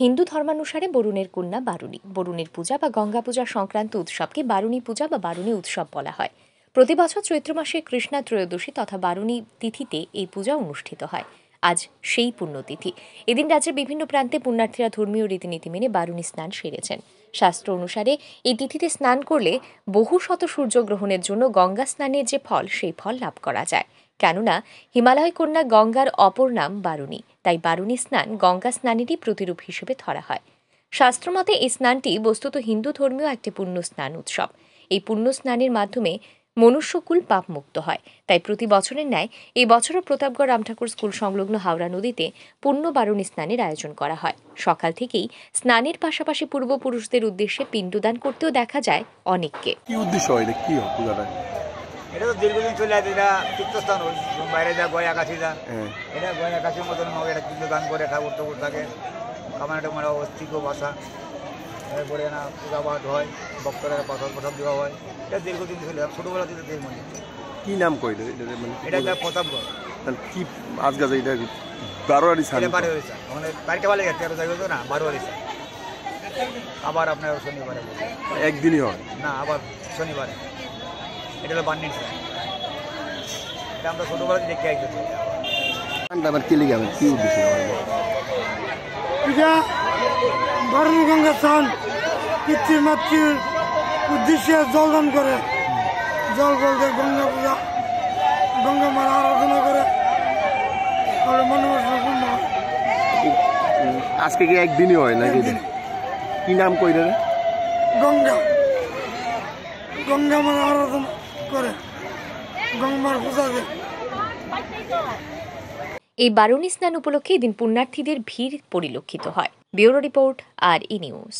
হিন্দু ধর্মানুসারে বরুণের কন্যা বারুণী। বরুণের পূজা বা গঙ্গা পূজা সংক্রান্ত উৎসবকে বারুণী পূজা বা বারুণী উৎসব বলা হয়। প্রতি বছর চৈত্র মাসে কৃষ্ণা ত্রয়োদশী তথা বারুণী তিথিতে এই পূজা অনুষ্ঠিত হয়। আজ সেই পুণ্যতিথি। এদিন রাজ্যের বিভিন্ন প্রান্তে পুণ্যার্থীরা ধর্মীয় রীতিনীতি মেনে বারুণী স্নান সেরেছেন। শাস্ত্র অনুসারে এই তিথিতে স্নান করলে বহু শত সূর্যগ্রহণের জন্য গঙ্গা স্নানের যে ফল, সেই ফল লাভ করা যায়। কেননা হিমালয় কন্যা গঙ্গার অপর নাম বারুণী, তাই বারুণী স্নান গঙ্গা স্নানেরই প্রতিরূপ হিসেবে ধরা হয়। শাস্ত্রমতে এই স্নানটি বস্তুত হিন্দু ধর্মীয় একটি পুণ্য স্নান উৎসব। এই পুণ্য স্নানের মাধ্যমে মনুষ্যকুল পাপমুক্ত হয়। তাই প্রতি বছরের ন্যায় এই বছরও প্রতাপগড় রামঠাকুর স্কুল সংলগ্ন হাওড়া নদীতে পুণ্য বারুণী স্নানের আয়োজন করা হয়। সকাল থেকেই স্নানের পাশাপাশি পূর্বপুরুষদের উদ্দেশ্যে পিণ্ডদান করতেও দেখা যায় অনেককে। কি উদ্দেশ্য হয়, কি পূজাটা? এটা তো দীর্ঘদিন চলে আসে, এটা তীর্থস্থান, বাইরে যা গয় আকাশি যা, এটা গয় আকাশের মতন এটা পিণ্ডদান করে ঠাকুর ঠাকুর থাকে, কামানা টামারা অস্থিক বাসা, এরপরে না পূজা পাঠ হয়, ভক্তরা প্রসাদ প্রসাদ দেওয়া হয়। এটা দীর্ঘদিন চলে আসে, ছোটোবেলা থেকে দেড় মানে। কি নাম কই এটা প্রতাপগড়। কি আজ গাছ এটা 12 সাল, 12 সাল আমাদের বাড়িটা ভালো গেছে, 13 তারিখ না 12 সাল। আবার আপনার শনিবারে একদিনই হয় না, আবার শনিবারে। এটা হলো বান্নির সাল, এটা আমরা ছোটোবেলা দেখে আসছি। আবার কি লিখে কি উদ্দেশ্য? এটা বারুণী গঙ্গা স্নান, পিতৃমাতৃর উদ্দেশ্যে জলদান করে, জল বলতে গঙ্গা পূজা, গঙ্গা মার আরাধনা করে মনোবাসনা। আজকে কি একদিনই হয় নাকি? কি নাম কই রে? গঙ্গা, গঙ্গা মার আরাধনা করে, গঙ্গার পূজা দেয়। এই বারুণী স্নান উপলক্ষে এদিন পুণ্যার্থীদের ভিড় পরিলক্ষিত হয়। ব্যুরো রিপোর্ট, আর ই নিউজ।